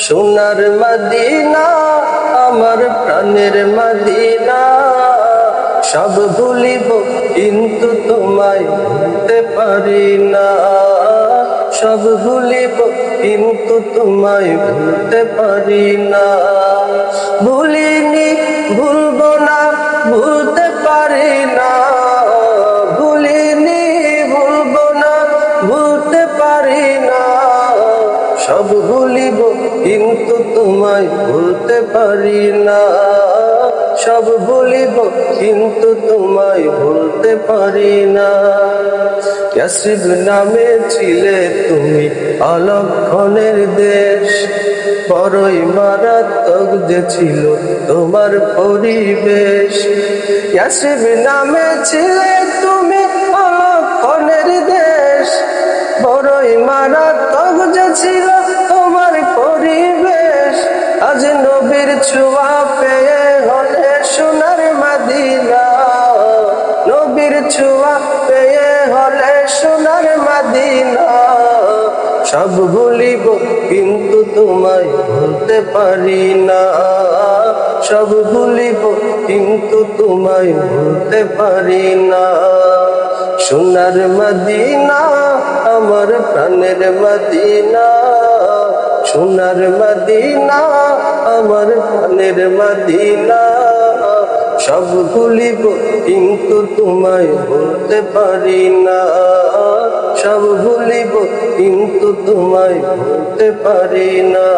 সোনার মদিনা আমার প্রাণের মদিনা, সব ভুলিব কিন্তু তোমায় ভুলতে পারি না। সব ভুলিব কিন্তু তোমায় ভুলতে পারি না। ভুলিনি ভুলবো না, ভুলতে পারি না। ভুলিনি ভুলবো না, ভুলতে পারি না। সব ভুলিব কিন্তু তোমায় ভুলতে পারি না। সব ভুলিব কিন্তু তোমায় ভুলতে পারি না। ইয়াসরিব নামে ছিলে তুমি অলক্ষণের দেশ, বড়ই মারাত্মক যে ছিল তোমার পরিবেশ। ইয়াসরিব নামে ছিলে তুমি অলক্ষণের দেশ, বড়ই মারাত্মক যে ছিল তোমার পরিবেশ। আজ নবীর ছোঁয়া পেয়ে হলে সোনার মদিনা, নবীর ছোঁয়া পেয়ে হলে সোনার মদিনা। সব ভুলিব কিন্তু তোমায় ভুলতে পারি না। সব ভুলিব কিন্তু তোমায় ভুলতে পারি না। সোনার মদিনা আমার প্রাণের মদিনা, সোনার মদিনা আমার প্রাণের মদিনা। সব ভুলিব কিন্তু তোমায় ভুলতে পারি না। সব ভুলিব কিন্তু তোমায় ভুলতে পারি না।